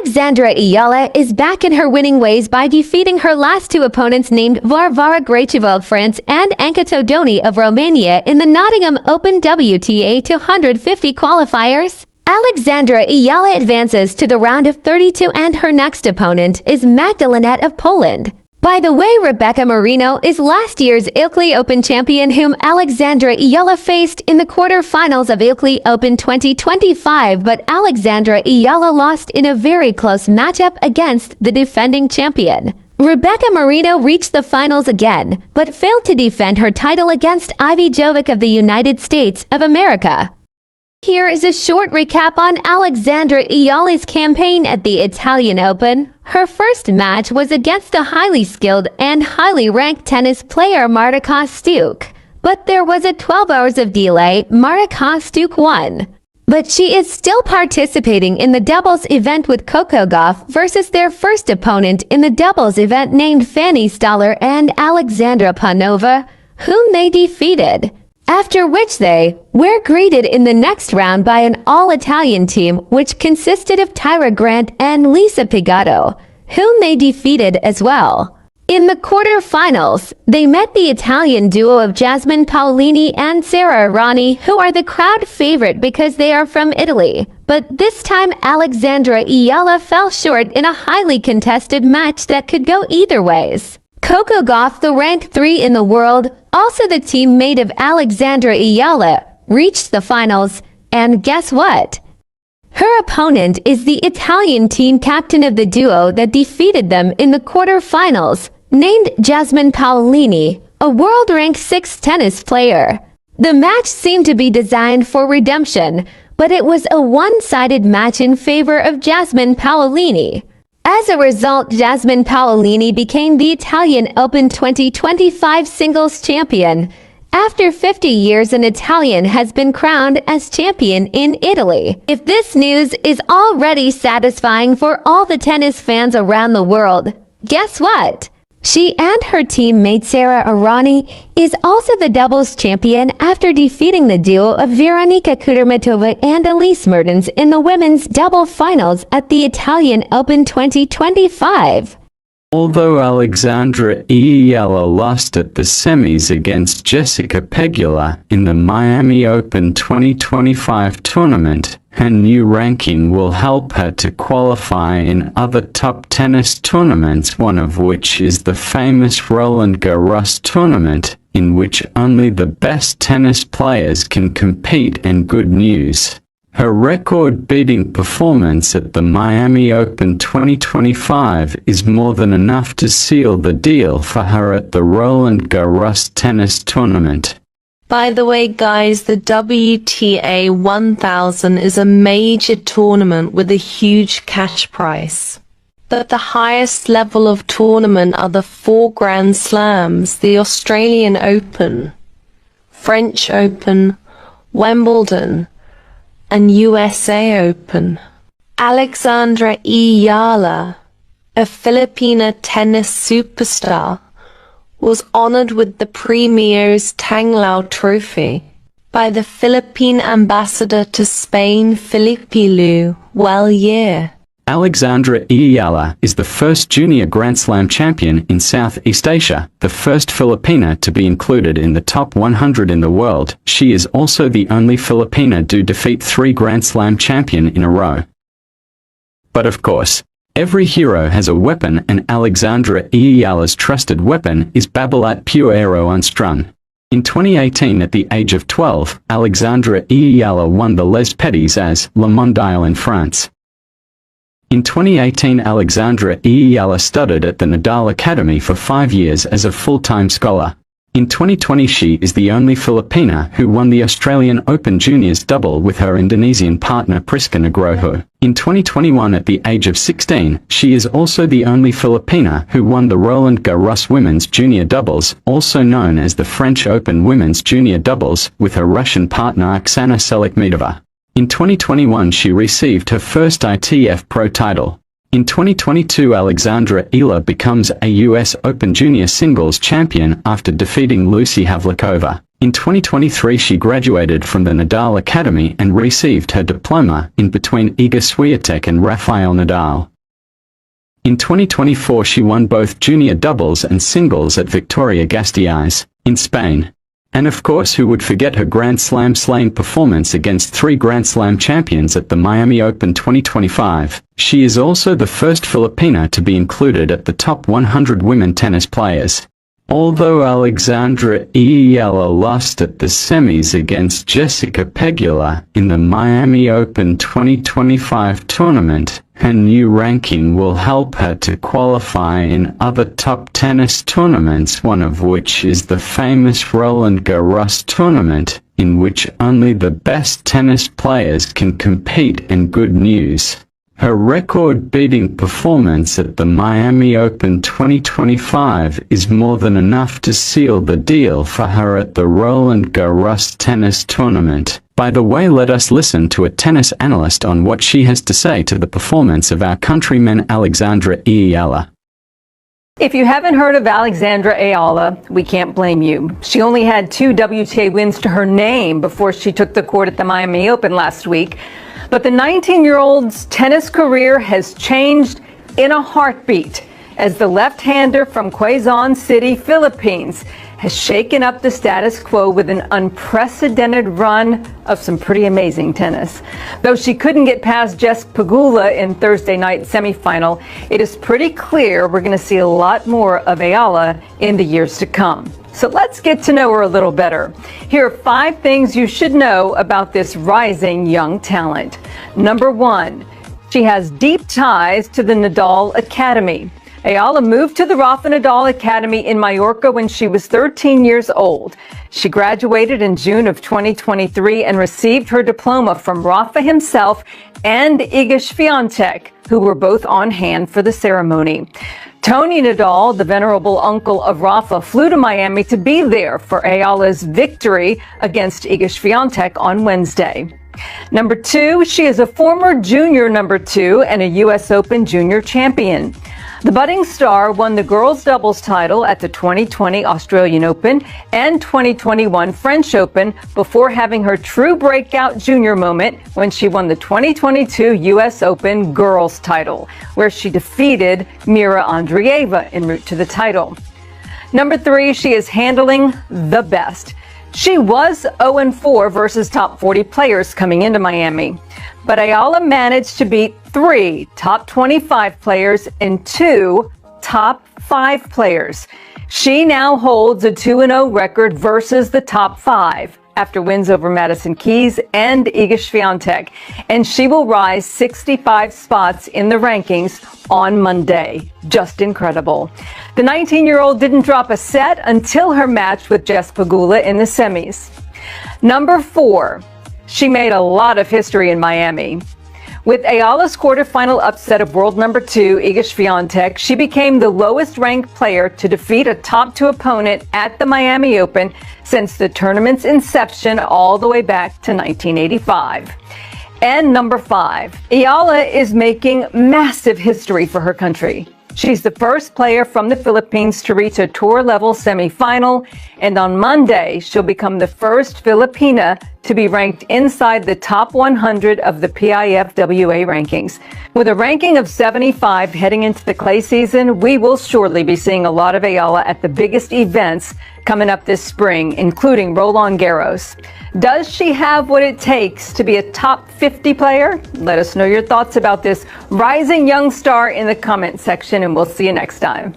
Alexandra Eala is back in her winning ways by defeating her last two opponents named Varvara Gracheva of France and Anca Todoni of Romania in the Nottingham Open WTA 250 qualifiers. Alexandra Eala advances to the round of 32 and her next opponent is Magda Linette of Poland. By the way, Rebecca Marino is last year's Ilkley Open champion whom Alexandra Eala faced in the quarter-finals of Ilkley Open 2025, but Alexandra Eala lost in a very close matchup against the defending champion. Rebecca Marino reached the finals again, but failed to defend her title against Ivy Jovic of the United States of America. Here is a short recap on Alexandra Eala's campaign at the Italian Open. Her first match was against a highly skilled and highly ranked tennis player Marta Kostyuk. But there was a 12 hours of delay. Marta Kostyuk won. But she is still participating in the doubles event with Coco Gauff versus their first opponent in the doubles event named Fanny Stoller and Alexandra Panova, whom they defeated. After which they were greeted in the next round by an all-Italian team which consisted of Tyra Grant and Lisa Pigato, whom they defeated as well. In the quarter-finals, they met the Italian duo of Jasmine Paolini and Sara Errani, who are the crowd favorite because they are from Italy. But this time Alexandra Eala fell short in a highly contested match that could go either ways. Coco Gauff, the ranked 3 in the world, also the teammate of Alexandra Eala, reached the finals, and guess what? Her opponent is the Italian team captain of the duo that defeated them in the quarter-finals, named Jasmine Paolini, a world-ranked 6th tennis player. The match seemed to be designed for redemption, but it was a one-sided match in favor of Jasmine Paolini. As a result, Jasmine Paolini became the Italian Open 2025 singles champion. After 50 years, an Italian has been crowned as champion in Italy. If this news is already satisfying for all the tennis fans around the world, guess what? She and her teammate Sara Errani is also the doubles champion after defeating the duo of Veronika Kudermetova and Elise Mertens in the women's double finals at the Italian Open 2025. Although Alexandra Eala lost at the semis against Jessica Pegula in the Miami Open 2025 tournament, her new ranking will help her to qualify in other top tennis tournaments, one of which is the famous Roland Garros tournament, in which only the best tennis players can compete. And good news, her record-beating performance at the Miami Open 2025 is more than enough to seal the deal for her at the Roland Garros tennis tournament. By the way guys, the WTA 1000 is a major tournament with a huge cash prize. But the highest level of tournament are the 4 Grand Slams, the Australian Open, French Open, Wimbledon, and USA Open. Alexandra Eala, a Filipina tennis superstar, was honored with the Premier's Tanglao Trophy by the Philippine ambassador to Spain, Felipe Lu. Well, yeah. Alexandra Eala is the first junior Grand Slam champion in Southeast Asia, the first Filipina to be included in the top 100 in the world. She is also the only Filipina to defeat 3 Grand Slam champions in a row. But of course, every hero has a weapon, and Alexandra Eala's trusted weapon is Babolat Pure Aero Unstrung. In 2018, at the age of 12, Alexandra Eala won the Les Petits as Le Mondial in France. In 2018, Alexandra Eala studied at the Nadal Academy for 5 years as a full-time scholar. In 2020, she is the only Filipina who won the Australian Open Juniors double with her Indonesian partner Priska Nugroho. In 2021, at the age of 16, she is also the only Filipina who won the Roland Garros Women's Junior Doubles, also known as the French Open Women's Junior Doubles, with her Russian partner Oksana Selekhmedova. In 2021, she received her first ITF Pro title. In 2022, Alexandra Eala becomes a US Open Junior Singles champion after defeating Lucy Havlikova. In 2023, she graduated from the Nadal Academy and received her diploma in between Iga Swiatek and Rafael Nadal. In 2024 she won both junior doubles and singles at Vitoria-Gasteiz, in Spain. And of course, who would forget her Grand Slam slaying performance against 3 Grand Slam champions at the Miami Open 2025. She is also the first Filipina to be included at the top 100 women tennis players. Although Alexandra eala lost at the semis against Jessica Pegula in the Miami Open 2025 tournament, her new ranking will help her to qualify in other top tennis tournaments, one of which is the famous Roland Garros tournament, in which only the best tennis players can compete. And good news, her record-beating performance at the Miami Open 2025 is more than enough to seal the deal for her at the Roland Garros tennis tournament. By the way, let us listen to a tennis analyst on what she has to say to the performance of our countryman Alexandra eala. If you haven't heard of Alexandra eala, we can't blame you. She only had 2 WTA wins to her name before she took the court at the Miami Open last week. But the 19-year-old's tennis career has changed in a heartbeat as the left-hander from Quezon City, Philippines, has shaken up the status quo with an unprecedented run of some pretty amazing tennis. Though she couldn't get past Jess Pegula in Thursday night semifinal, it is pretty clear we're going to see a lot more of eala in the years to come. So let's get to know her a little better. Here are 5 things you should know about this rising young talent. Number 1, she has deep ties to the Nadal Academy. Eala moved to the Rafa Nadal Academy in Mallorca when she was 13 years old. She graduated in June of 2023 and received her diploma from Rafa himself and Iga Swiatek, who were both on hand for the ceremony. Tony Nadal, the venerable uncle of Rafa, flew to Miami to be there for Eala's victory against Iga Swiatek on Wednesday. Number 2, she is a former junior number 2 and a U.S. Open junior champion. The budding star won the girls' doubles title at the 2020 Australian Open and 2021 French Open before having her true breakout junior moment when she won the 2022 U.S. Open girls' title, where she defeated Mira Andreeva en route to the title. Number 3, she is handling the best. She was 0-4 versus top 40 players coming into Miami, but eala managed to beat 3 top 25 players and 2 top 5 players. She now holds a 2-0 record versus the top 5 after wins over Madison Keys and Iga Swiatek, and she will rise 65 spots in the rankings on Monday. Just incredible. The 19-year-old didn't drop a set until her match with Jess Pegula in the semis. Number 4, she made a lot of history in Miami. With eala's quarterfinal upset of world number 2, Iga Swiatek, she became the lowest-ranked player to defeat a top 2 opponent at the Miami Open since the tournament's inception all the way back to 1985. And number 5, eala is making massive history for her country. She's the first player from the Philippines to reach a tour-level semifinal, and on Monday, she'll become the first Filipina to be ranked inside the top 100 of the PIFWA rankings. With a ranking of 75 heading into the clay season, we will surely be seeing a lot of eala at the biggest events coming up this spring, including Roland Garros. Does she have what it takes to be a top 50 player? Let us know your thoughts about this rising young star in the comment section, and we'll see you next time.